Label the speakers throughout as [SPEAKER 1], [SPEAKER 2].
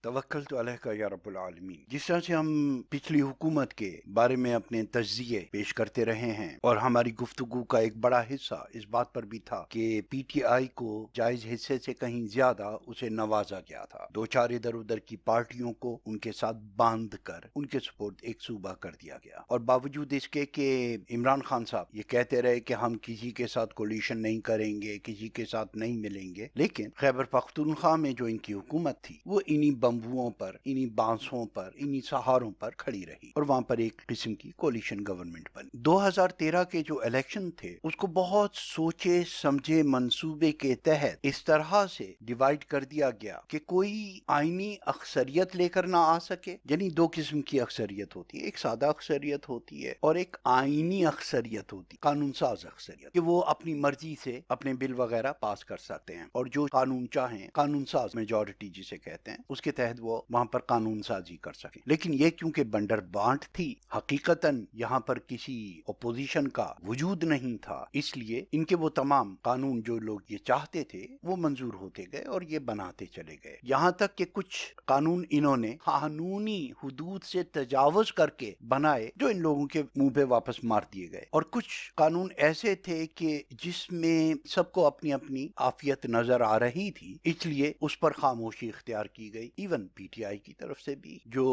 [SPEAKER 1] توکلت علیک یا رب العالمین۔ جس طرح سے ہم پچھلی حکومت کے بارے میں اپنے تجزیے پیش کرتے رہے ہیں اور ہماری گفتگو کا ایک بڑا حصہ اس بات پر بھی تھا کہ پی ٹی آئی کو جائز حصے سے کہیں زیادہ اسے نوازا گیا تھا، دو چار ادھر ادھر کی پارٹیوں کو ان کے ساتھ باندھ کر ان کے سپورٹ ایک صوبہ کر دیا گیا، اور باوجود اس کے کہ عمران خان صاحب یہ کہتے رہے کہ ہم کسی کے ساتھ کولیشن نہیں کریں گے، کسی کے ساتھ نہیں ملیں گے، لیکن خیبر پختونخوا میں جو ان کی حکومت تھی وہ انہی بمبوؤں پر، انہی بانسوں پر، انہی سہاروں پر کھڑی رہی اور وہاں پر ایک قسم کی کولیشن گورنمنٹ بنی۔ 2013 کے جو الیکشن تھے اس کو بہت سوچے سمجھے منصوبے کے تحت اس طرح سے ڈیوائیڈ کر دیا گیا کہ کوئی آئینی اکثریت لے کر نہ آ سکے، یعنی دو قسم کی اکثریت ہوتی ہے، ایک سادہ اکثریت ہوتی ہے اور ایک آئینی اکثریت ہوتی ہے، قانون ساز اکثریت، کہ وہ اپنی مرضی سے اپنے بل وغیرہ پاس کر سکتے ہیں اور جو قانون چاہیں، قانون ساز میجورٹی جسے کہتے ہیں، اس کے تحت وہ وہاں پر قانون سازی کر سکیں۔ لیکن یہ کیونکہ بنڈر بانٹ تھی، حقیقتاً یہاں پر کسی اپوزیشن کا وجود نہیں تھا، اس لیے ان کے وہ تمام قانون جو لوگ یہ چاہتے تھے وہ منظور ہوتے گئے اور یہ بناتے چلے گئے، یہاں تک کہ کچھ قانون انہوں نے قانونی حدود سے تجاوز کر کے بنائے جو ان لوگوں کے منہ پہ واپس مار دیے گئے، اور کچھ قانون ایسے تھے کہ جس میں سب کو اپنی اپنی عافیت نظر آ رہی تھی، اس لیے اس پر خاموشی اختیار کی گئی، ایون پی ٹی آئی کی طرف سے بھی، جو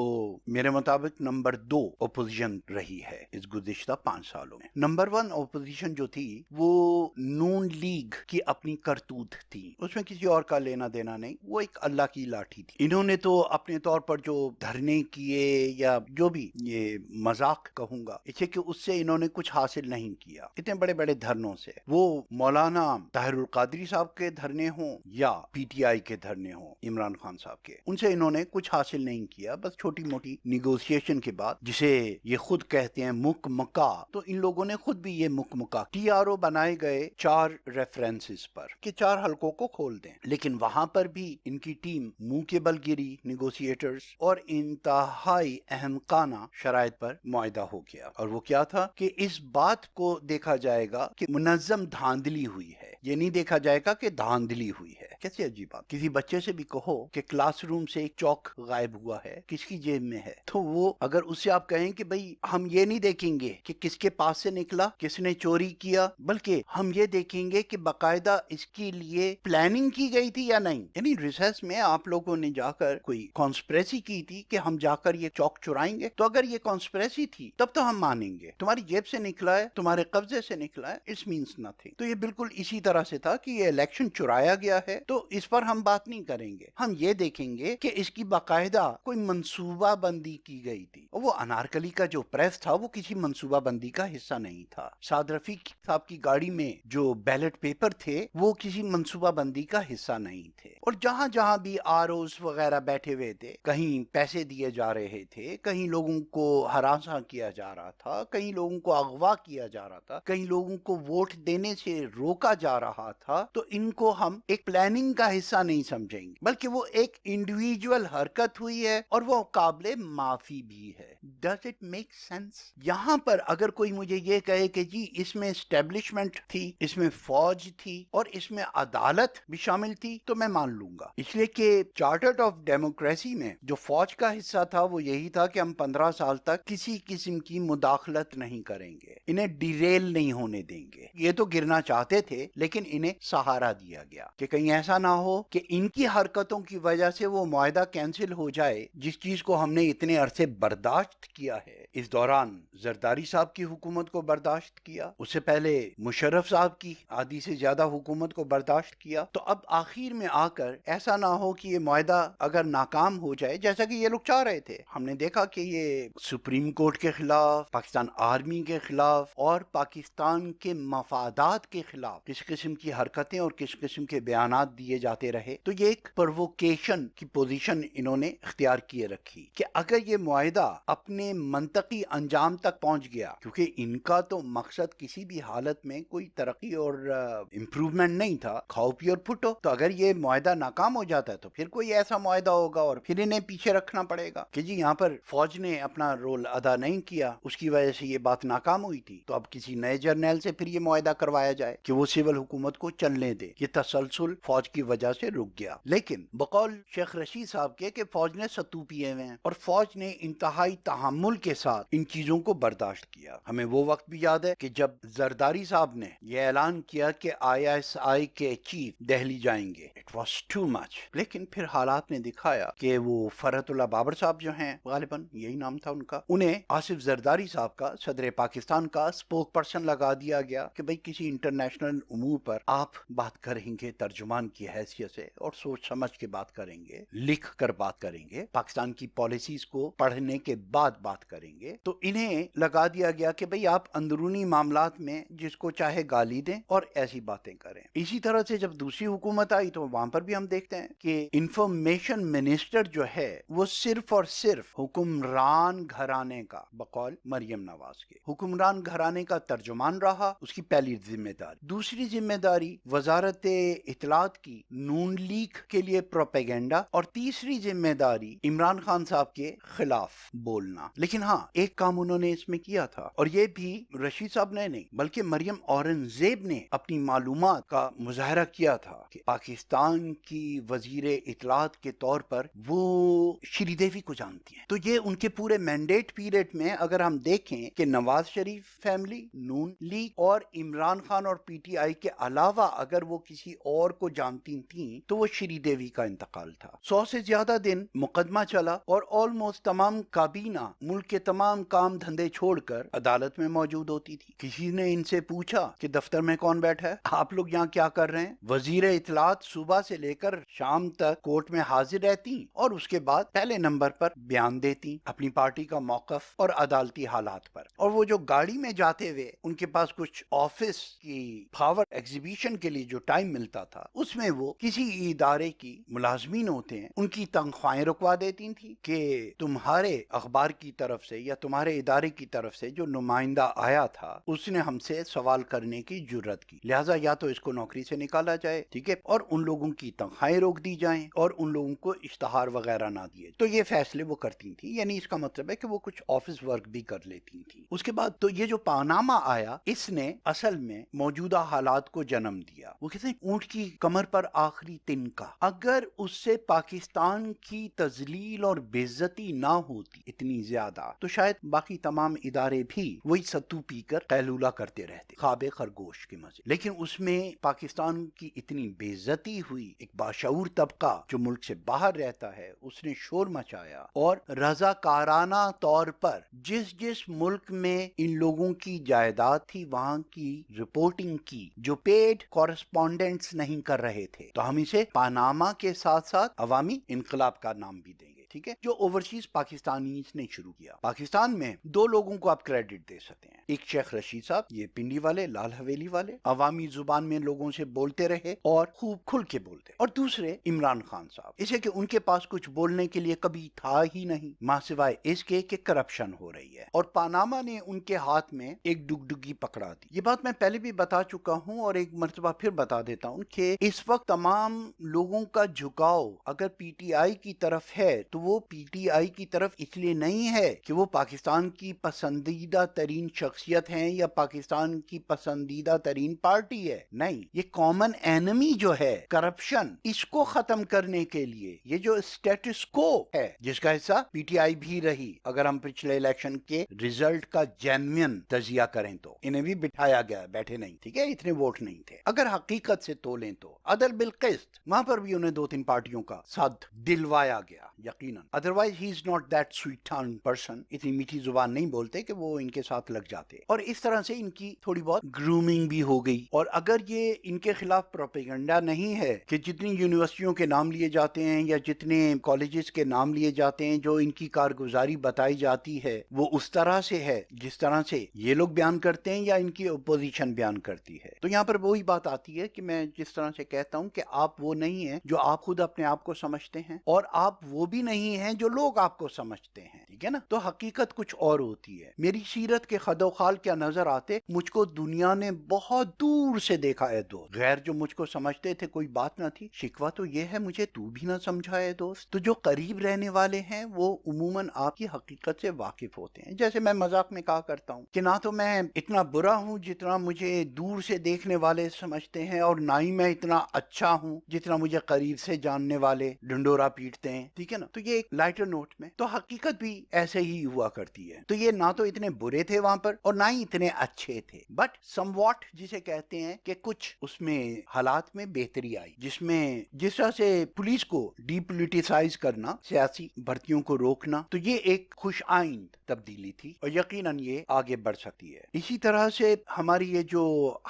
[SPEAKER 1] میرے مطابق نمبر 2 اپوزیشن رہی ہے اس گزشتہ 5 سالوں میں۔ نمبر 1 اپوزیشن جو تھی وہ نون لیگ کی اپنی کرتوت تھی، اس میں کسی اور کا لینا دینا نہیں، وہ ایک اللہ کی لاٹھی تھی۔ انہوں نے تو اپنے طور پر جو دھرنے کیے یا جو بھی یہ مذاق کہوں گا اسے، کہ اس سے انہوں نے کچھ حاصل نہیں کیا، اتنے بڑے بڑے دھرنوں سے، وہ مولانا طاہر القادری صاحب کے دھرنے ہوں یا پی ٹی آئی کے دھرنے ہوں عمران خان صاحب کے، ان سے انہوں نے کچھ حاصل نہیں کیا، بس چھوٹی موٹی نیگوشیشن کے بعد، جسے یہ خود کہتے ہیں مک مکا، تو ان لوگوں نے خود بھی یہ مک مکا، ٹی آر او بنائے گئے 4 ریفرنسز پر کہ 4 حلقوں کو کھول دیں، لیکن وہاں پر بھی ان کی ٹیم منہ کے بل گری نیگوشیٹرز، اور انتہائی احمقانہ شرائط پر معاہدہ ہو گیا، اور وہ کیا تھا کہ اس بات کو دیکھا جائے گا کہ منظم دھاندلی ہوئی ہے، یہ نہیں دیکھا جائے گا کہ دھاندلی ہوئی ہے۔ کیسی عجیب بات، کسی بچے سے بھی کہو کہ کلاس روم سے ایک چاک غائب ہوا ہے، کس کی جیب میں ہے، تو وہ اگر اس سے آپ کہیں کہ بھئی ہم یہ نہیں دیکھیں گے کہ کس کے پاس سے نکلا، کس نے چوری کیا، بلکہ ہم یہ دیکھیں گے کہ باقاعدہ اس کے لیے پلاننگ کی گئی تھی یا نہیں، یعنی ریسرچ میں آپ لوگوں نے جا کر کوئی کانسپریسی کی تھی کہ ہم جا کر یہ چاک چرائیں گے، تو اگر یہ کانسپریسی تھی تب تو ہم مانیں گے، تمہاری جیب سے نکلا ہے، تمہارے قبضے سے نکلا ہے، اٹ مینس نتھنگ۔ تو یہ بالکل اسی طرح سے تھا کہ یہ الیکشن چرایا گیا ہے تو اس پر ہم بات نہیں کریں گے، ہم یہ دیکھیں گے کہ اس کی باقاعدہ کوئی منصوبہ بندی کی گئی تھی، اور وہ انارکلی کا جو پریس تھا وہ کسی منصوبہ بندی کا حصہ نہیں تھا، سعد رفیق صاحب کی گاڑی میں جو بیلٹ پیپر تھے وہ کسی منصوبہ بندی کا حصہ نہیں تھے، اور جہاں جہاں بھی آر اوز وغیرہ بیٹھے ہوئے تھے، کہیں پیسے دیے جا رہے تھے، کہیں لوگوں کو ہراساں کیا جا رہا تھا، کہیں لوگوں کو اغوا کیا جا رہا تھا، کہیں لوگوں کو ووٹ دینے سے روکا جا رہا تھا، تو ان کو ہم ایک پلاننگ کا حصہ نہیں سمجھیں گے، بلکہ وہ ایک انڈیویجول حرکت ہوئی ہے اور وہ قابل معافی بھی ہے۔ Does it make sense? یہاں پر اگر کوئی مجھے یہ کہے کہ جی اس میں اسٹیبلشمنٹ تھی، اس میں فوج تھی اور اس میں عدالت بھی شامل تھی، تو میں مان لوں گا، اس لیے کہ چارٹر آف ڈیموکریسی میں جو فوج کا حصہ تھا وہ یہی تھا کہ ہم 15 سال تک کسی قسم کی مداخلت نہیں کریں گے، انہیں ڈیریل نہیں ہونے دیں گے، یہ تو گرنا چاہتے تھے لیکن انہیں سہارا دیا گیا کہ کہیں ایسا نہ ہو کہ ان کی حرکتوں کی وجہ سے وہ معاہدہ کینسل ہو جائے، جس چیز کو ہم نے اتنے عرصے برداشت کیا ہے۔ اس دوران زرداری صاحب کی حکومت کو برداشت کیا، اس سے پہلے مشرف صاحب کی آدھی سے زیادہ حکومت کو برداشت کیا، تو اب آخر میں آ کر ایسا نہ ہو کہ یہ معاہدہ اگر ناکام ہو جائے جیسا کہ یہ لوگ چاہ رہے تھے۔ ہم نے دیکھا کہ یہ سپریم کورٹ کے خلاف، پاکستان آرمی کے خلاف اور پاکستان کے مفادات کے خلاف کس قسم کی حرکتیں اور کس قسم کے بیانات دیے جاتے رہے، تو یہ ایک پرووکیشن کی پوزیشن انہوں نے اختیار کیے رکھی کہ اگر یہ معاہدہ اپنے منطق منطقی انجام تک پہنچ گیا، کیونکہ ان کا تو مقصد کسی بھی حالت میں کوئی ترقی اور امپروومنٹ نہیں تھا، کھاؤ پیو اور پھٹو. تو اگر یہ معاہدہ ناکام ہو جاتا ہے تو پھر کوئی ایسا معاہدہ ہوگا اور پھر انہیں پیچھے رکھنا پڑے گا کہ جی یہاں پر فوج نے اپنا رول ادا نہیں کیا، اس کی وجہ سے یہ بات ناکام ہوئی تھی، تو اب کسی نئے جرنیل سے پھر یہ معاہدہ کروایا جائے کہ وہ سول حکومت کو چلنے دے. یہ تسلسل فوج کی وجہ سے رک گیا. لیکن بقول شیخ رشید صاحب کے کہ فوج نے ستو پیے ہوئے ہیں اور فوج نے انتہائی تحمل کے ساتھ ان چیزوں کو برداشت کیا. ہمیں وہ وقت بھی یاد ہے کہ جب زرداری صاحب نے یہ اعلان کیا کہ ISI کے چیف دہلی جائیں گے، اٹ واز ٹو مچ. لیکن پھر حالات نے دکھایا کہ وہ فرحت اللہ بابر صاحب جو ہیں، غالباً یہی نام تھا ان کا، انہیں آصف زرداری صاحب کا، صدر پاکستان کا اسپوک پرسن لگا دیا گیا کہ بھئی کسی انٹرنیشنل امور پر آپ بات کریں گے ترجمان کی حیثیت سے اور سوچ سمجھ کے بات کریں گے، لکھ کر بات کریں گے، پاکستان کی پالیسیز کو پڑھنے کے بعد بات کریں گے. تو انہیں لگا دیا گیا کہ بھئی آپ اندرونی معاملات میں جس کو چاہے گالی دیں اور ایسی باتیں کریں. اسی طرح سے جب دوسری حکومت آئی تو وہاں پر بھی ہم دیکھتے ہیں کہ انفارمیشن منسٹر جو ہے وہ صرف اور صرف حکمران گھرانے کا، بقول مریم نواز کے حکمران گھرانے کا ترجمان رہا. اس کی پہلی ذمہ داری. دوسری ذمہ داری وزارت اطلاعات کی نون لیگ کے لیے پروپیگنڈا، اور تیسری ذمہ داری عمران خان صاحب کے خلاف بولنا. لیکن ہاں ایک کام انہوں نے اس میں کیا تھا، اور یہ بھی رشید صاحب نے نہیں بلکہ مریم اورنگزیب نے اپنی معلومات کا مظاہرہ کیا تھا کہ پاکستان کی وزیر اطلاعات کے طور پر وہ شری دیوی کو جانتی ہیں. تو یہ ان کے پورے مینڈیٹ پیریڈ میں اگر ہم دیکھیں کہ نواز شریف فیملی، نون لیگ اور عمران خان اور PTI کے علاوہ اگر وہ کسی اور کو جانتی تھیں تو وہ شری دیوی کا انتقال تھا. 100 سے زیادہ دن مقدمہ چلا اور آلموسٹ تمام کابینہ ملک کے تمام کام دھندے چھوڑ کر عدالت میں موجود ہوتی تھی. کسی نے ان سے پوچھا کہ دفتر میں کون بیٹھا ہے، آپ لوگ یہاں کیا کر رہے ہیں؟ وزیر اطلاعات صبح سے لے کر شام تک کورٹ میں حاضر رہتی اور اس کے بعد پہلے نمبر پر بیان دیتی اپنی پارٹی کا موقف اور عدالتی حالات پر. اور وہ جو گاڑی میں جاتے ہوئے ان کے پاس کچھ آفس کی پاور ایگزیبیشن کے لیے جو ٹائم ملتا تھا اس میں وہ کسی ادارے کی ملازمین ہوتے ہیں ان کی تنخواہیں رکوا دیتی تھی کہ تمہارے اخبار کی طرف سے یا تمہارے ادارے کی طرف سے جو نمائندہ آیا تھا اس نے ہم سے سوال کرنے کی جرت کی، لہٰذا یا تو اس کو نوکری سے نکالا جائے، ٹھیک ہے، اور ان لوگوں کی تنخواہیں روک دی جائیں اور ان لوگوں کو اشتہار وغیرہ نہ دیے. تو یہ فیصلے وہ کرتی تھی، یعنی اس کا مطلب ہے کہ وہ کچھ آفس ورک بھی کر لیتی تھی. اس کے بعد تو یہ جو پاناما آیا اس نے اصل میں موجودہ حالات کو جنم دیا. وہ کہتے ہیں اونٹ کی کمر پر آخری تنکا. اگر اس سے پاکستان کی تذلیل اور بے عزتی نہ ہوتی اتنی زیادہ تو شاید باقی تمام ادارے بھی وہی ستو پی کر قیلولہ کرتے رہتے، خواب خرگوش کے مزے. لیکن اس میں پاکستان کی اتنی بے عزتی ہوئی، ایک باشعور طبقہ جو ملک سے باہر رہتا ہے اس نے شور مچایا اور رضاکارانہ طور پر جس ملک میں ان لوگوں کی جائیداد تھی وہاں کی رپورٹنگ کی، جو پیڈ کورسپونڈنٹس نہیں کر رہے تھے. تو ہم اسے پاناما کے ساتھ ساتھ عوامی انقلاب کا نام بھی دیں گے، ٹھیک ہے، جو اوورسیز پاکستانیز نے شروع کیا. پاکستان میں دو لوگوں کو آپ کریڈٹ دے سکتے ہیں، ایک شیخ رشید صاحب، یہ پنڈی والے، لال حویلی والے، عوامی زبان میں لوگوں سے بولتے رہے اور خوب کھل کے بولتے، اور دوسرے عمران خان صاحب، اسے کہ ان کے پاس کچھ بولنے کے لیے کبھی تھا ہی نہیں ماں سوائے اس کے کہ کرپشن ہو رہی ہے. اور پاناما نے ان کے ہاتھ میں ایک ڈگڈگی پکڑا دی. یہ بات میں پہلے بھی بتا چکا ہوں اور ایک مرتبہ پھر بتا دیتا ہوں کہ اس وقت تمام لوگوں کا جھکاؤ اگر PTI کی طرف ہے تو وہ PTI کی طرف اس لیے نہیں ہے کہ وہ پاکستان کی پسندیدہ ترین شخصیت ہیں یا پاکستان کی پسندیدہ ترین پارٹی ہے. نہیں، یہ کامن اینمی جو ہے کرپشن، اس کو ختم کرنے کے لیے یہ جو اسٹیٹس کو ہے جس کا حصہ PTI بھی رہی، اگر ہم پچھلے الیکشن کے ریزلٹ کا جینوین تجزیہ کریں تو انہیں بھی بٹھایا گیا، بیٹھے نہیں، ٹھیک ہے، اتنے ووٹ نہیں تھے. اگر حقیقت سے تولیں تو عدل بالقسط وہاں پر بھی انہیں 2-3 پارٹیوں کا ساتھ دلوایا گیا یقیناً. Otherwise he is not that sweet tongue person, اتنی میٹھی زبان نہیں بولتے کہ وہ ان کے ساتھ لگ جاتے. اور اس طرح سے ان کی تھوڑی بہت گرومنگ بھی ہو گئی. اور اگر یہ ان کے خلاف پروپیگنڈا نہیں ہے کہ جتنی یونیورسٹیوں کے نام لیے جاتے ہیں یا جتنے کالجز کے نام لیے جاتے ہیں، جو ان کی کارگزاری بتائی جاتی ہے وہ اس طرح سے ہے جس طرح سے یہ لوگ بیان کرتے ہیں یا ان کی اپوزیشن بیان کرتی ہے. تو یہاں پر وہی بات آتی ہے کہ میں جس طرح سے کہتا ہوں کہ آپ وہ نہیں ہیں جو آپ خود اپنے آپ کو سمجھتے ہیں، اور آپ وہ بھی نہیں ہیں جو لوگ آپ کو سمجھتے ہیں. ٹھیک ہے نا. تو حقیقت کچھ اور ہوتی ہے. میری سیرت کے خد و خال کیا نظر آتے, مجھ کو دنیا نے بہت دور سے دیکھا ہے دوست. غیر جو مجھ کو سمجھتے تھے کوئی بات نہ تھی. شکوہ تو یہ ہے مجھے تو بھی نہ سمجھا ہے دوست. تو جو قریب رہنے والے ہیں وہ عموماً آپ کی حقیقت سے واقف ہوتے ہیں. جیسے میں مذاق میں کہا کرتا ہوں کہ نہ تو میں اتنا برا ہوں جتنا مجھے دور سے دیکھنے والے سمجھتے ہیں, اور نہ ہی میں اتنا اچھا ہوں جتنا مجھے قریب سے جاننے والے ڈنڈورا پیٹتے ہیں. ٹھیک ہے نا. تو یہ ایک لائٹر نوٹ میں تو حقیقت بھی ایسے ہی ہوا کرتی ہے. تو یہ نہ تو اتنے برے تھے وہاں پر اور نہ ہی اتنے اچھے تھے, بٹ سم واٹ جسے کہتے ہیں کہ کچھ اس میں حالات میں بہتری آئی, جس طرح سے پولیس کو ڈی پولیٹیسائز کرنا, سیاسی بھرتیوں کو روکنا, تو یہ ایک خوش آئند تبدیلی تھی اور یقیناً یہ آگے بڑھ سکتی ہے. اسی طرح سے ہماری یہ جو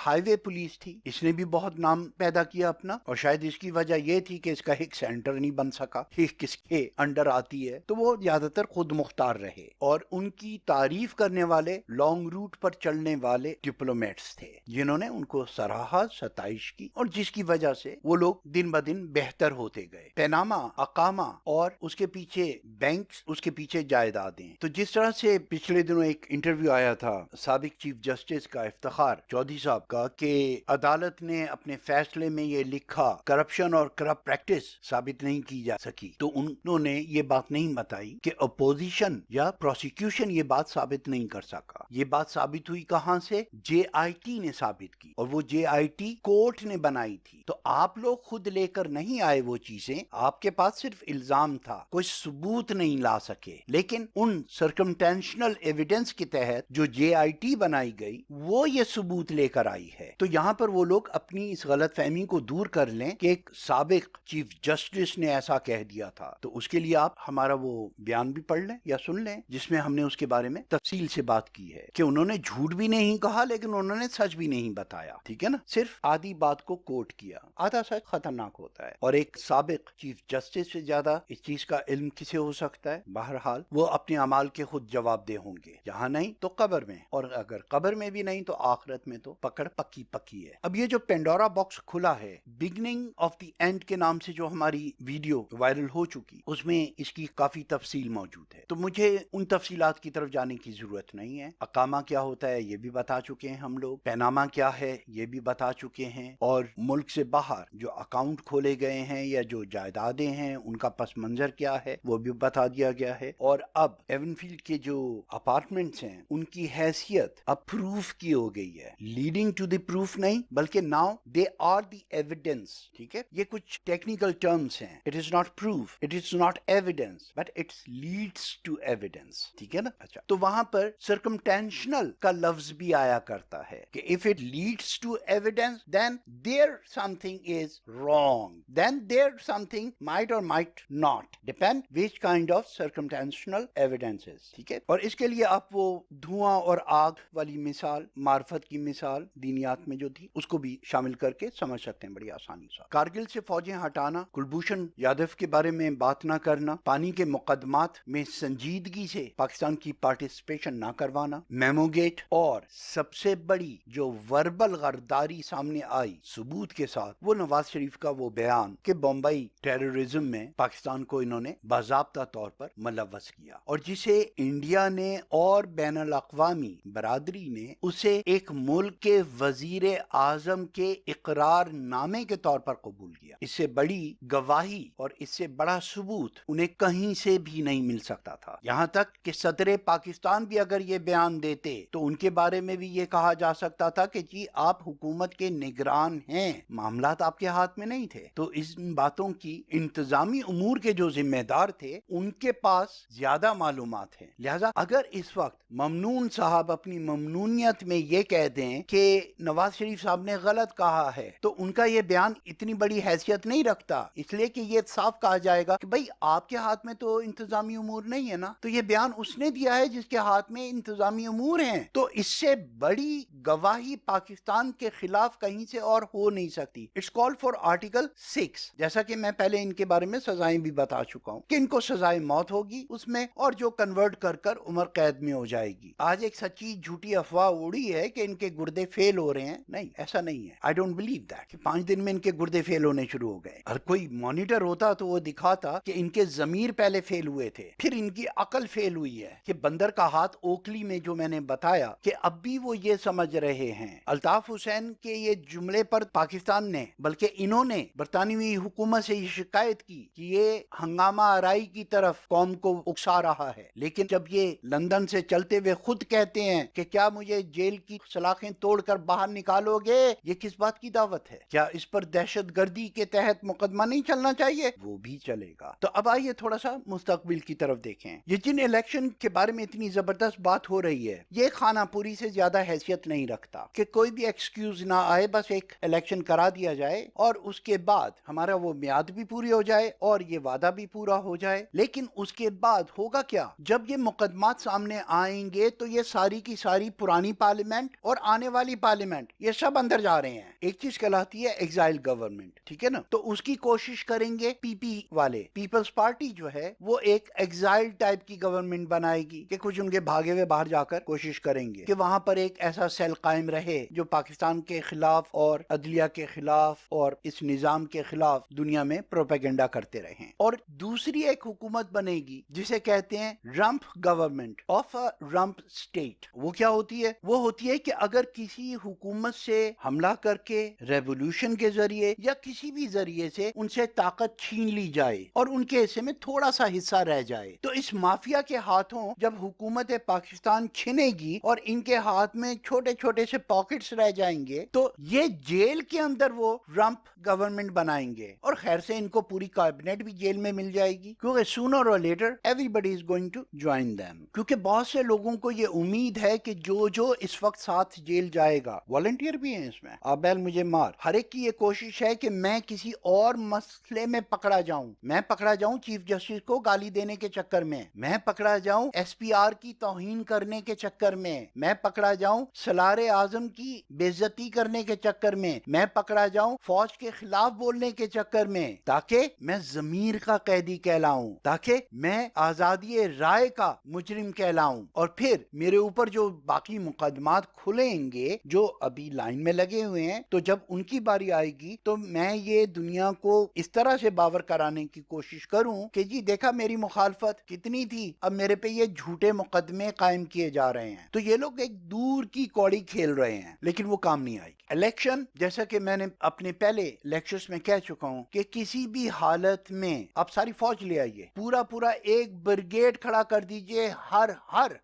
[SPEAKER 1] ہائی وے پولیس تھی, اس نے بھی بہت نام پیدا کیا اپنا, اور شاید اس کی وجہ یہ تھی کہ اس کا ایک سینٹر نہیں بن سکا, کس کے انڈر آتی ہے, تو وہ زیادہ تر خود مختار رہے, اور ان کی تعریف کرنے والے لانگ روٹ پر چلنے والے ڈپلومیٹس تھے جنہوں نے ان کو سراہا, ستائش کی, اور جس کی وجہ سے وہ لوگ دن بدن بہتر ہوتے گئے. پیناما, اقامہ, اور اس کے پیچھے بینکس, اس کے پیچھے جائیدادیں. تو جس طرح سے پچھلے دنوں ایک انٹرویو آیا تھا سابق چیف جسٹس کا افتخار چودھری صاحب کا کہ عدالت نے اپنے فیصلے میں یہ لکھا کرپشن اور کرپٹ پریکٹس ثابت نہیں کی جا سکی, تو انہوں نے یہ بات نہیں بتائی کہ اپوزیشن یا پروسیکیوشن یہ بات ثابت نہیں کر سکا. یہ بات ثابت ہوئی کہاں سے؟ جے آئی ٹی نے ثابت کی, اور وہ جے آئی ٹی کورٹ نے بنائی تھی. تو آپ لوگ خود لے کر نہیں آئے وہ چیزیں, آپ کے پاس صرف الزام تھا, کوئی ثبوت نہیں لا سکے. لیکن ان سرکمٹینشنل ایویڈنس کے تحت جو جے آئی ٹی بنائی گئی وہ یہ ثبوت لے کر آئی ہے. تو یہاں پر وہ لوگ اپنی اس غلط فہمی کو دور کر لیں کہ ایک سابق چیف جسٹس نے ایسا کہہ دیا تھا. تو اس کے لیے آپ ہمارا وہ بیان بھی پڑھ لیں یا سن لیں, جس میں ہم نے اس کے بارے میں تفصیل سے بات کی ہے کہ انہوں نے جھوٹ بھی نہیں کہا لیکن انہوں نے سچ بھی نہیں بتایا. ٹھیک ہے نا. صرف آدھی بات کو کوٹ کیا. آدھا سچ خطرناک ہوتا ہے, اور ایک سابق چیف جسٹس سے زیادہ اس چیز کا علم کسے ہو سکتا ہے؟ بہرحال وہ اپنے اعمال کے خود جواب دہ ہوں گے, جہاں نہیں تو قبر میں, اور اگر قبر میں بھی نہیں تو آخرت میں تو پکڑ پکی پکی ہے. اب یہ جو پینڈورا باکس کھلا ہے, بگننگ آف دی اینڈ کے نام سے جو ہماری ویڈیو وائرل ہو چکی, اس میں اس کی کافی تفصیل موجود ہے, تو مجھے ان تفصیلات کی طرف جانے کی ضرورت نہیں ہے. اقامہ کیا ہوتا ہے یہ بھی بتا چکے ہیں ہم لوگ, پیناما کیا ہے یہ بھی بتا چکے ہیں, اور ملک سے باہر جو اکاؤنٹ کھولے گئے ہیں یا جو جائیدادیں ہیں ان کا پس منظر کیا ہے وہ بھی بتا دیا گیا ہے. اور اب ایون فیلڈ کے جو اپارٹمنٹس ہیں ان کی حیثیت اب پروف کی ہو گئی ہے, لیڈنگ ٹو دی پروف نہیں بلکہ now they are the evidence. ٹھیک ہے, یہ کچھ ٹیکنیکل ٹرمز ہیں. It is not proof, it is not evidence, but it leads to evidence. ٹھیک ہے نا. اچھا, تو وہاں پر سرکمٹینشنل کا لفظ بھی آیا کرتا ہے کہ if it leads to evidence then there something is wrong, then there something might or might not depend which kind of circumstantial evidence is. ٹھیک ہے. اور اس کے لیے آپ وہ دھواں اور آگ والی مثال, معرفت کی مثال دینیات میں جو تھی, اس کو بھی شامل کر کے سمجھ سکتے ہیں بڑی آسانی سے. کارگل سے فوجیں ہٹانا, کلبھوشن یادو کے بارے میں بات نہ کرنا, پانی کے مقدمات میں سنجیدگی سے پاکستان کی پارٹیسپیشن نہ کروانا, میمو گیٹ, اور سب سے بڑی جو وربل غداری سامنے آئی ثبوت کے ساتھ, وہ نواز شریف کا وہ بیان کہ بمبئی ٹیررزم میں پاکستان کو انہوں نے باضابطہ طور پر ملوث کیا, اور جسے انڈیا نے اور بین الاقوامی برادری نے اسے ایک ملک کے وزیر اعظم کے اقرار نامے کے طور پر قبول کیا. اس سے بڑی گواہی اور اس سے بڑا ثبوت انہیں کہیں سے بھی نہیں مل سکتا تھا. یہاں تک کہ صدر پاکستان بھی اگر یہ بیان دیتے تو ان کے بارے میں بھی یہ کہا جا سکتا تھا کہ جی آپ حکومت کے نگران ہیں, معاملات آپ کے ہاتھ میں نہیں تھے. تو ان باتوں کی انتظامی امور کے جو ذمہ دار تھے ان کے پاس زیادہ معلومات ہیں. لہذا اگر اس وقت ممنون صاحب اپنی ممنونیت میں یہ کہہ دیں کہ نواز شریف صاحب نے غلط کہا ہے, تو ان کا یہ بیان اتنی بڑی حیثیت نہیں رکھتا, اس لیے کہ یہ صاف کہا جائے گا کہ بھئی آپ کے ہاتھ میں تو انتظامی امور نہیں ہے نا, تو یہ بیان اس نے دیا ہے جس کے ہاتھ میں انتظامی امور ہیں. تو اس سے بڑی گواہی پاکستان کے خلاف کہیں سے اور ہو نہیں سکتی. اٹس کال فار آرٹیکل 6, جیسا کہ میں پہلے ان کے بارے میں سزائیں بھی بتا چکا ہوں کہ ان کو سزائے موت ہوگی اس میں, اور جو کنورٹ کر کر عمر قید میں ہو جائے گی. آج ایک سچی جھوٹی افواہ اڑی ہے کہ ان کے گردے فیل ہو رہے ہیں. نہیں, ایسا نہیں ہے. آئی ڈونٹ بلیو دیٹ کہ 5 دن میں ان کے گردے فیل ہونے شروع ہو گئے. ہر کوئی مانیٹر ہوتا تو وہ دکھاتا کہ ان کے ضمیر پہلے فیل ہوئے تھے, پھر ان کی عقل فیل ہوئی ہے کہ بندر کا ہاتھ اوکلی میں جو میں نے بتایا کہ اب بھی وہ یہ سمجھ رہے ہیں. الطاف حسین کے یہ جملے پر پاکستان نے بلکہ انہوں نے برطانوی حکومت سے یہ شکایت کی کہ یہ ہنگامہ آرائی کی طرف قوم کو اکسا رہا ہے، لیکن جب یہ لندن سے چلتے ہوئے خود کہتے ہیں کہ کیا مجھے جیل کی سلاخیں توڑ کر باہر نکالو گے، یہ کس بات کی دعوت ہے؟ کیا اس پر دہشت گردی کے تحت مقدمہ نہیں چلنا چاہیے؟ وہ بھی چلے گا. تو اب آئیے تھوڑا سا مستقبل کی طرف دیکھیں. یہ جن الیکشن کے بارے میں اتنی زبردست بات ہو رہی ہے، یہ خانہ پوری سے زیادہ حیثیت نہیں رکھتا کہ کوئی بھی ایکسکیوز نہ آئے، بس ایک الیکشن کرا دیا جائے اور اس کے بعد ہمارا وہ میعاد بھی پوری ہو جائے اور یہ وعدہ بھی پورا ہو جائے. لیکن اس کے بعد ہوگا کیا؟ جب یہ مقدمات سامنے آئیں گے تو یہ ساری کی ساری پرانی پارلیمنٹ اور آنے والی پارلیمنٹ یہ سب اندر جا رہے ہیں. ایک چیز کہلاتی ہے ایگزائل گورنمنٹ، ٹھیک ہے نا؟ تو اس کی کوشش کریں گے پی پی والے، پیپلز پارٹی جو ہے وہ ایک ایگزائل ٹائپ کی گورنمنٹ بنائے گی کہ کچھ ان کے بھاگے ہوئے باہر جا کر کوشش کریں گے کہ وہاں پر ایک ایسا سیل قائم رہے جو پاکستان کے خلاف اور عدلیہ کے خلاف اور اس نظام کے خلاف دنیا میں پروپیگنڈا کرتے رہیں. اور دوسری ایک حکومت بنے گی جسے کہتے ہیں رمپ گورنمنٹ آف اے رمپ اسٹیٹ. وہ کیا ہوتی ہے؟ وہ ہوتی ہے کہ اگر کسی حکومت سے حملہ کر کے ریولوشن کے ذریعے یا کسی بھی ذریعے سے ان سے طاقت چھین لی جائے اور ان کے حصے میں تھوڑا سا حصہ رہ جائے، تو اس مافیا کے ہاتھوں جب حکومت پاکستان چھنے گی اور ان کے ہاتھ میں چھوٹے چھوٹے سے پاکٹس رہ جائیں گے، تو یہ جیل کے اندر وہ رمپ گورنمنٹ بنائیں گے. اور خیر سے ان کو پوری کابینٹ بھی جیل میں مل جائے گی، کیونکہ sooner or later everybody is going to join them. کیونکہ بہت سے لوگوں کو یہ امید ہے کہ جو اس وقت ساتھ جیل جائے گا، والنٹیئر بھی ہیں اس میں، آبیل مجھے مار، ہر ایک کی یہ کوشش ہے کہ میں کسی اور مسئلے میں پکڑا جاؤں. میں پکڑا جاؤں چیف جسٹس کو گالی دینے کے چکر میں پکڑا جاؤں ایس پی آر کی توہین کرنے کے چکر میں پکڑا جاؤں سالار اعظم کی بے عزتی کرنے کے چکر میں پکڑا جاؤں فوج کے خلاف بولنے کے چکر میں، تاکہ میں ضمیر کا قیدی کہلاؤں، تاکہ میں آزادی رائے کا مجرم کہلاؤں. اور پھر میرے اوپر جو باقی مقدمات کھلیں گے جو ابھی لائن میں لگے ہوئے ہیں، تو جب ان کی باری آئے گی تو میں یہ دنیا کو اس طرح سے باور کرانے کی کوشش کروں کہ جی دیکھا میری مخالفت کتنی تھی، اب میرے پہ یہ جھوٹے مقدمے قائم کیے جا رہے ہیں. تو یہ لوگ ایک دور کی کوڑی کھیل رہے ہیں، لیکن وہ کام نہیں آئے گی. الیکشن جیسا کہ میں نے اپنے پہلے لیکچرز میں کہہ چکا ہوں کہ کسی بھی حالت میں آپ ساری فوج لے آئیے، پورا ایک بریگیڈ کھڑا کر دیجئے ہر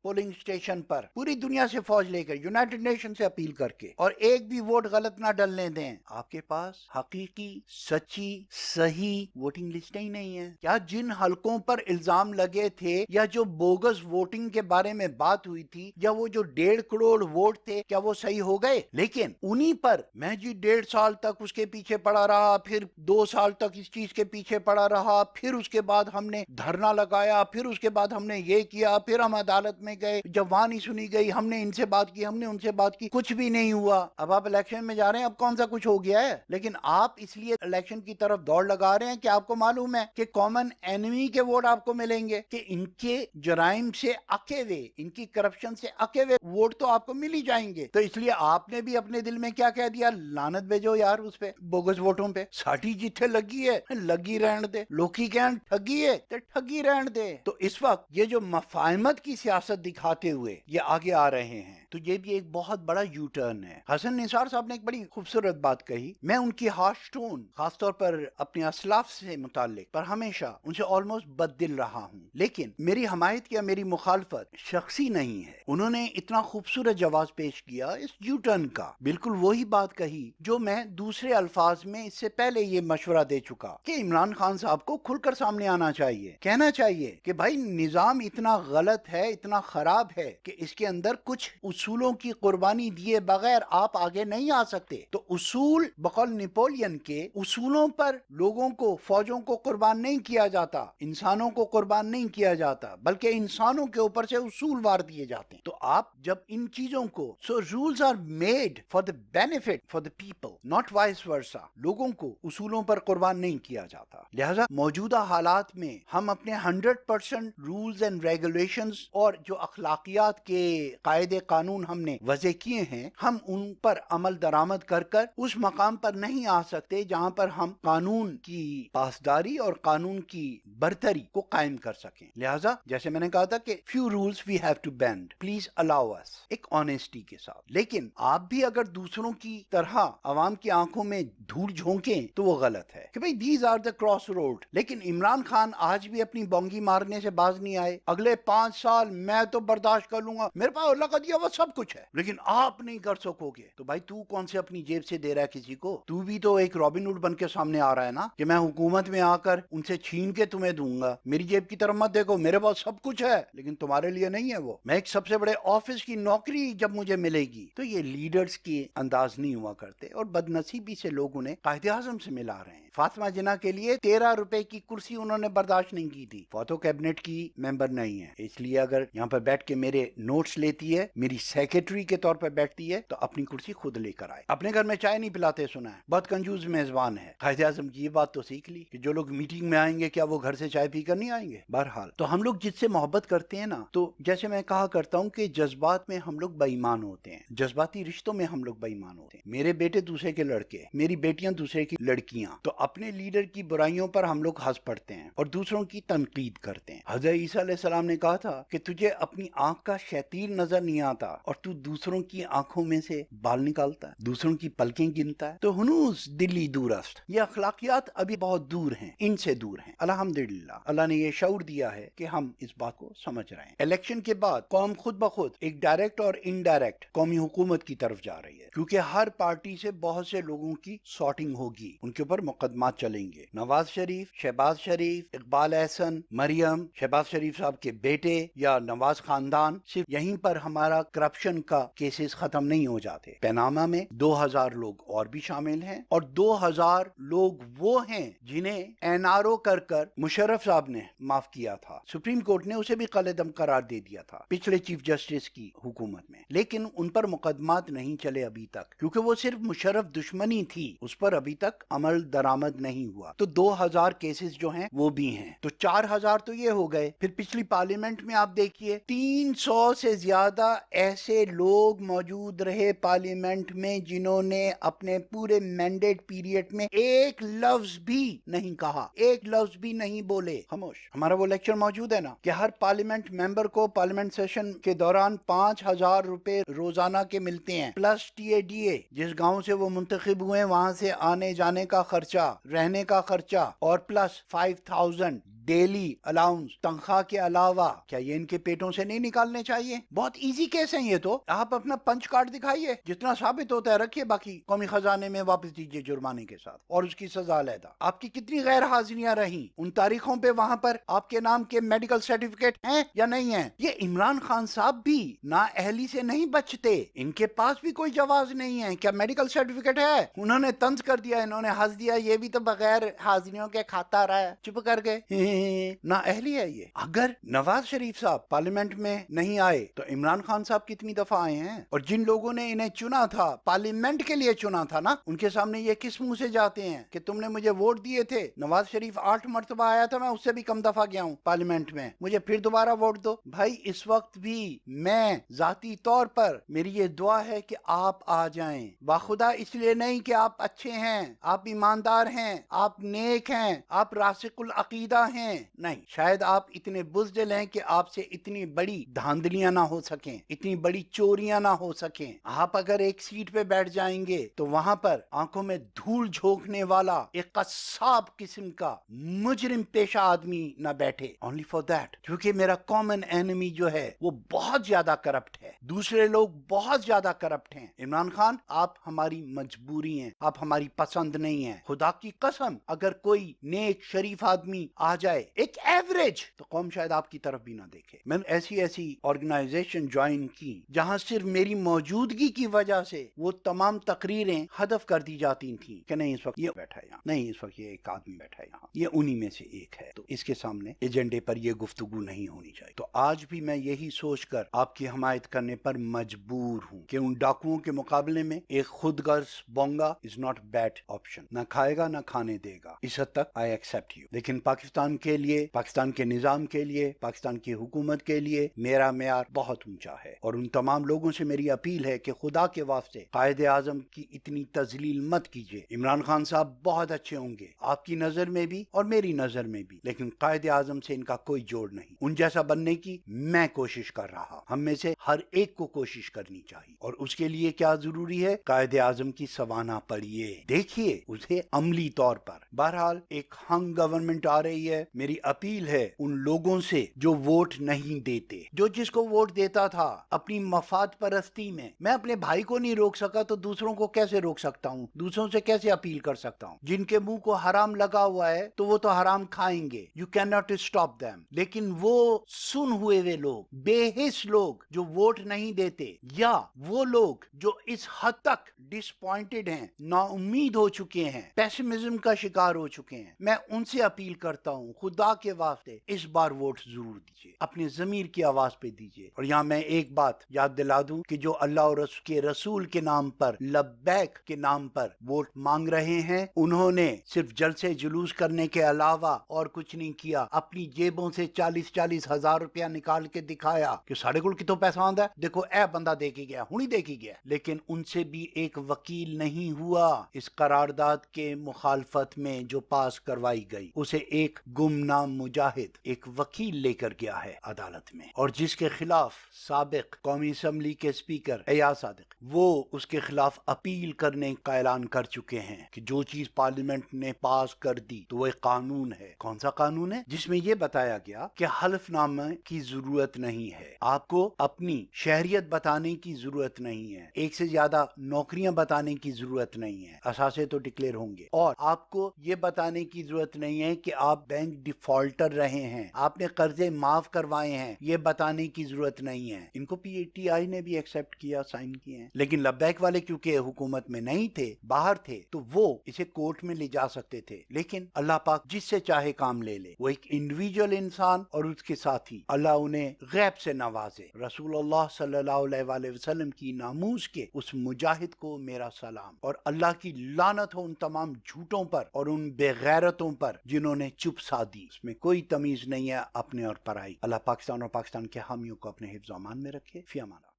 [SPEAKER 1] پولنگ اسٹیشن پر، پوری دنیا سے فوج لے کر، یونائٹڈ نیشن سے اپیل کر کے، اور ایک بھی ووٹ غلط نہ ڈلنے دیں. آپ کے پاس حقیقی سچی صحیح ووٹنگ لسٹیں ہی نہیں ہیں. کیا جن حلقوں پر الزام لگے تھے یا جو بوگس ووٹنگ کے بارے میں بات ہوئی تھی یا وہ جو 1.5 کروڑ ووٹ تھے، کیا وہ صحیح ہو گئے؟ لیکن انہی پر میں جی 1.5 سال تک اس کے پیچھے پڑا رہا، پھر 2 سال تک اس چیز کے پیچھے پڑا رہا، پھر اس کے بعد ہم نے دھرنا لگایا، پھر اس کے بعد ہم نے یہ کیا، پھر ہم عدالت میں گئے، جب وہاں نہیں سنی گئی ہم نے ان سے بات کی، ہم نے ان سے بات کی، کچھ بھی نہیں ہوا. اب آپ الیکشن میں جا رہے ہیں، اب کون سا کچھ ہو گیا ہے؟ لیکن آپ اس لیے الیکشن کی طرف دوڑ لگا رہے ہیں کہ آپ کو معلوم ہے کہ کامن اینیمی کے ووٹ آپ کو ملیں گے، کہ ان کے جرائم سے اکے ہوئے، ان کی کرپشن سے اکے ہوئے ووٹ تو آپ کو مل ہی جائیں گے. تو اس لیے آپ نے بھی اپنے دل میں کیا کہہ دیا؟ لعنت بھیجو یار اس پہ، بوگس ووٹوں پہ. ساٹھی جتھے لگی ہے لگی رہن دے، لوکی کہن ٹھگی ہے تو ٹھگی رہن دے. تو اس وقت یہ جو مفاہمت کی سیاست دکھاتے ہوئے یہ آگے آ رہے ہیں، تو یہ بھی ایک بہت بڑا یو ٹرن ہے. حسن نثار صاحب نے ایک بڑی خوبصورت بات کہی. میں ان کی ہارش ٹون خاص طور پر اپنے اسلاف سے متعلق پر ہمیشہ ان سے آلموسٹ بد دل رہا ہوں، لیکن میری حمایت یا میری مخالفت شخصی نہیں ہے. انہوں نے اتنا خوبصورت جواز پیش کیا اس یو ٹرن کا، بالکل وہی بات کہی جو میں دوسرے الفاظ میں اس سے پہلے یہ مشورہ دے چکا کہ عمران خان صاحب کو کھل کر سامنے آنا چاہیے، کہنا چاہیے کہ بھائی نظام اتنا غلط ہے، اتنا خراب ہے کہ اس کے اندر کچھ اصولوں کی قربانی دیے بغیر آپ آگے نہیں آ سکتے. تو اصول بقول نیپولین کے اصولوں پر لوگوں کو، فوجوں کو قربان نہیں کیا جاتا، انسانوں کو قربان نہیں کیا جاتا، بلکہ انسانوں کے اوپر سے اصول وار دیے جاتے ہیں. تو آپ جب ان چیزوں کو، so rules are made for the benefit for the people, not vice versa. لوگوں کو اصولوں پر قربان نہیں کیا جاتا. لہذا موجودہ حالات میں ہم اپنے 100% رولز اینڈ ریگولیشنز اور جو اخلاقیات کے قاعدے قانون ہم نے وضع کیے ہیں، ہم ان پر عمل درآمد کر کر اس مقام پر نہیں آ سکتے جہاں پر ہم قانون کی پاسداری اور قانون کی برتری کو قائم کر سکیں. لہذا جیسے میں نے کہا تھا کہ few rules we have to bend, please allow us, ایک آنےسٹی کے ساتھ. لیکن آپ بھی اگر دوسروں کی طرح عوام کی آنکھوں میں دھول جھونکیں تو وہ غلط ہے کہ بھئی these are the cross road. لیکن عمران خان آج بھی اپنی بونگی مارنے سے باز نہیں آئے. اگلے 5 سال میں تو برداشت کر لوں گا، میرے پاس اللہ کا دیا وہ سب کچھ ہے، لیکن آپ نہیں کر سکو گے. تو بھائی تو کون سے اپنی جیب سے دے رہا ہے کسی کو؟ تو بھی تو ایک رابن ہوڈ بن کے سامنے آ رہا ہے نا کہ میں حکومت میں آ کر ان سے چھین کے تمہیں دوں گا. میری جیب کی طرف مت دیکھو، میرے پاس سب کچھ ہے لیکن تمہارے لیے نہیں ہے. وہ میں ایک سب سے بڑے آفس کی نوکری جب مجھے ملے گی. تو یہ لیڈرز کے انداز نہیں ہوا کرتے، اور بدنصیبی سے لوگ انہیں قائد اعظم سے ملا رہے ہیں. فاطمہ جناح کے لیے 13 روپے کی کرسی انہوں نے برداشت نہیں کی تھی. وہ تو کیبنٹ کی ممبر نہیں ہے، اس لیے اگر یہاں پر بیٹھ کے میرے نوٹس لیتی ہے، میری سیکرٹری کے طور پر بیٹھتی ہے، تو اپنی کرسی خود لے کر آئے. اپنے گھر میں چائے نہیں پلاتے سنا ہے، بہت کنجوس میزبان ہے. قائد اعظم کی یہ بات تو سیکھ لی کہ جو لوگ میٹنگ میں آئیں گے کیا وہ گھر سے چائے پی کر نہیں آئیں گے. بہرحال تو ہم لوگ جس سے محبت کرتے ہیں نا، تو جیسے میں کہا کرتا ہوں کہ جذبات میں ہم لوگ بے ایمان ہوتے ہیں، جذباتی رشتوں میں ہم لوگ بے ایمان ہوتے ہیں. میرے بیٹے دوسرے کے لڑکے، میری بیٹیاں دوسرے کی لڑکیاں، تو اپنے لیڈر کی برائیوں پر ہم لوگ ہنس پڑتے ہیں اور دوسروں کی تنقید کرتے ہیں. حضرت عیسیٰ علیہ السلام نے کہا تھا کہ تجھے اپنی آنکھ کا شیطیر نظر نہیں آتا اور تو دوسروں کی آنکھوں میں سے بال نکالتا ہے، دوسروں کی پلکیں گنتا ہے. تو ہنوز دلی دورست، یہ اخلاقیات ابھی بہت دور ہیں، ان سے دور ہیں. الحمدللہ اللہ نے یہ شعور دیا ہے کہ ہم اس بات کو سمجھ رہے ہیں. الیکشن کے بعد قوم خود بخود ایک ڈائریکٹ اور انڈائریکٹ قومی حکومت کی طرف جا رہی ہے، کیونکہ ہر پارٹی سے بہت سے لوگوں کی سارٹنگ ہوگی، ان کے اوپر مقدمات چلیں گے. نواز شریف، شہباز شریف، اقبال احسن، مریم، شہباز شریف صاحب کے بیٹے یا نواز خاندان، صرف یہیں پر ہمارا کرپشن کا کیسز ختم نہیں ہو جاتے. پیناما میں 2000 لوگ اور بھی شامل ہیں، اور 2000 لوگ وہ ہیں جنہیں این آر او کر مشرف صاحب نے معاف کیا تھا. سپریم کورٹ نے اسے بھی قلعہ قرار دے دیا تھا پچھلے چیف جسٹس کی حکومت میں، لیکن ان پر مقدمات نہیں چلے ابھی تک، کیونکہ وہ صرف مشرف دشمنی تھی، اس پر ابھی تک عمل درآمد نہیں ہوا. تو 2000 کیسز جو ہیں وہ بھی ہیں، تو 4000 تو یہ ہو گئے. پھر پچھلی پارلیمنٹ میں آپ دیکھیے 300 سے زیادہ ایسے لوگ موجود رہے پارلیمنٹ میں جنہوں نے اپنے پورے مینڈیٹ پیریڈ میں ایک لفظ بھی نہیں کہا، ایک لفظ بھی نہیں بولے، خاموش. ہمارا وہ لیکچر موجود ہے نا کہ ہر پارلیمنٹ ممبر کو پارلیمنٹ سیشن کے دوران 5000 روپے روزانہ کے ملتے ہیں، plus T A D A, جس گاؤں سے وہ منتخب ہوئے وہاں سے آنے جانے کا خرچہ، رہنے کا خرچہ، اور پلس 5000 ڈیلی الاؤنس تنخواہ کے علاوہ. کیا یہ ان کے پیٹوں سے نہیں نکالنے چاہیے؟ بہت ایزی کیس ہیں یہ. تو آپ اپنا پنچ کارڈ دکھائیے، جتنا ثابت ہوتا ہے رکھیے، باقی قومی خزانے میں واپس دیجیے جرمانے کے ساتھ، اور اس کی سزا علیحدہ. آپ کی کتنی غیر حاضریاں رہیں ان تاریخوں پہ؟ وہاں پر آپ کے نام کے میڈیکل سرٹیفکیٹ ہیں یا نہیں ہیں؟ یہ عمران خان صاحب بھی نااہلی سے نہیں بچتے، ان کے پاس بھی کوئی جواز نہیں ہے. کیا میڈیکل سرٹیفکیٹ ہے؟ انہوں نے طنز کر دیا، انہوں نے ہنس دیا، یہ بھی تو بغیر حاضریوں کے کھاتا رہا ہے، چپ کر گئے. نااہلی ہے یہ. اگر نواز شریف صاحب پارلیمنٹ میں نہیں آئے تو عمران خان صاحب کتنی دفعہ آئے ہیں؟ اور جن لوگوں نے انہیں چنا تھا، پارلیمنٹ کے لیے چنا تھا نا، ان کے سامنے یہ کس منہ سے جاتے ہیں کہ تم نے مجھے ووٹ دیے تھے؟ نواز شریف 8 مرتبہ آیا تھا، میں اس سے بھی کم دفعہ گیا ہوں پارلیمنٹ میں، مجھے پھر دوبارہ ووٹ دو. بھائی اس وقت بھی میں ذاتی طور پر میری یہ دعا ہے کہ آپ آ جائیں. باخدا اس لیے نہیں کہ آپ اچھے ہیں، آپ ایماندار ہیں، آپ نیک ہیں، آپ راسخ العقیدہ ہیں، نہیں، شاید آپ اتنے بزدل ہیں کہ آپ سے اتنی بڑی دھاندلیاں نہ ہو سکیں، اتنی بڑی چوریاں نہ ہو سکیں. آپ اگر ایک سیٹ پہ بیٹھ جائیں گے تو وہاں پر آنکھوں میں دھول جھونکنے والا ایک قصاب قسم کا مجرم پیشہ آدمی نہ بیٹھے. only for that، کیونکہ میرا کامن اینمی جو ہے وہ بہت زیادہ کرپٹ ہے، دوسرے لوگ بہت زیادہ کرپٹ ہیں. عمران خان آپ ہماری مجبوری ہیں، آپ ہماری پسند نہیں ہیں. خدا کی قسم اگر کوئی نیک شریف آدمی آ جائے جائے ایک ایوریج، تو قوم شاید آپ کی طرف بھی نہ دیکھے۔ میں نے ایسی آرگنائزیشن جوائن کی جہاں صرف میری موجودگی کی وجہ سے وہ تمام تقریریں ہدف کر دی جاتی تھیں کہ نہیں اس وقت یہ بیٹھا ہے یہاں، نہیں اس وقت یہ ایک آدمی بیٹھا ہے یہاں، یہ انہی میں سے ایک ہے، تو اس کے سامنے ایجنڈے پر یہ گفتگو نہیں ہونی چاہیے۔ تو آج بھی میں یہی سوچ کر آپ کی حمایت کرنے پر مجبور ہوں کہ ان ڈاکوؤں کے مقابلے میں ایک خود غرض بونگا از ناٹ بیڈ آپشن، نہ کھائے گا نہ کھانے دے گا، اس حد تک آئی ایکسپٹ یو، لیکن پاکستان کے لیے، پاکستان کے نظام کے لیے، پاکستان کی حکومت کے لیے میرا معیار بہت اونچا ہے، اور ان تمام لوگوں سے میری اپیل ہے کہ خدا کے واسطے قائد اعظم کی اتنی تذلیل مت کیجیے۔ عمران خان صاحب بہت اچھے ہوں گے آپ کی نظر میں بھی اور میری نظر میں بھی، لیکن قائد اعظم سے ان کا کوئی جوڑ نہیں۔ ان جیسا بننے کی میں کوشش کر رہا، ہم میں سے ہر ایک کو کوشش کرنی چاہیے، اور اس کے لیے کیا ضروری ہے؟ قائد اعظم کی سوانح پڑھیے، دیکھیے اسے عملی طور پر۔ بہرحال ایک ہنگ گورنمنٹ آ رہی ہے، میری اپیل ہے ان لوگوں سے جو ووٹ نہیں دیتے، جو جس کو ووٹ دیتا تھا اپنی مفاد پرستی میں اپنے بھائی کو نہیں روک سکا تو دوسروں کو کیسے روک سکتا ہوں؟ دوسروں سے کیسے اپیل کر سکتا ہوں؟ جن کے منہ کو حرام لگا ہوا ہے تو وہ تو حرام کھائیں گے، you can not stop them, لیکن وہ سن ہوئے لوگ، بے حس لوگ جو ووٹ نہیں دیتے، یا وہ لوگ جو اس حد تک ڈسپوائنٹڈ ہیں، نا امید ہو چکے ہیں، پیسمزم کا شکار ہو چکے ہیں، میں ان سے اپیل کرتا ہوں خدا کے واسطے اس بار ووٹ ضرور دیجیے، اپنے ضمیر کی آواز پہ دیجیے۔ اور یہاں میں ایک بات یاد دلا دوں کہ جو اللہ اور اس کے رسول کے نام پر، لبیک کے نام پر ووٹ مانگ رہے ہیں، انہوں نے صرف جلسے جلوس کرنے کے علاوہ اور کچھ نہیں کیا، اپنی جیبوں سے 40 ہزار روپیہ نکال کے دکھایا کہ ساڑھے کل کتوں پیسہ آندا ہے، دیکھو اے بندہ دے کے گیا، ہونی دے کے گیا، لیکن ان سے بھی ایک وکیل نہیں ہوا اس قرارداد کے مخالفت میں جو پاس کروائی گئی، اسے ایک گمنام مجاہد ایک وکیل لے کر گیا ہے عدالت میں، اور جس کے خلاف سابق قومی اسمبلی کے اسپیکر ایاز صادق وہ اس کے خلاف اپیل کرنے کا اعلان کر چکے ہیں کہ جو چیز پارلیمنٹ نے پاس کر دی تو وہ ایک قانون ہے۔ کون سا قانون ہے؟ جس میں یہ بتایا گیا کہ حلف نامے کی ضرورت نہیں ہے، آپ کو اپنی شہریت بتانے کی ضرورت نہیں ہے، ایک سے زیادہ نوکریاں بتانے کی ضرورت نہیں ہے، اثاثے تو ڈکلیئر ہوں گے، اور آپ کو یہ بتانے کی ضرورت نہیں ہے کہ آپ بینک ڈیفالٹر رہے ہیں، آپ نے قرضے معاف کروائے ہیں، یہ بتانے کی ضرورت نہیں ہے۔ ان کو پی ٹی آئی نے بھی ایکسپٹ کیا، سائن کیے ہیں، لیکن لبیک والے کیونکہ حکومت میں نہیں تھے، باہر تھے، تو وہ اسے کورٹ میں لے جا سکتے تھے، لیکن اللہ پاک جس سے چاہے کام لے لے، وہ ایک انڈیویجول انسان اور اس کے ساتھی، اللہ انہیں غیب سے نوازے۔ رسول اللہ صلی اللہ علیہ وآلہ وسلم کی ناموس کے اس مجاہد کو میرا سلام، اور اللہ کی لعنت ہو ان تمام جھوٹوں پر اور ان بے غیرتوں پر جنہوں نے چپ سادھی، اس میں کوئی تمیز نہیں ہے اپنے اور پرائی۔ اللہ پاکستان اور پاکستان کے حامیوں کو اپنے حفظ و امان میں رکھے، فی امان اللہ۔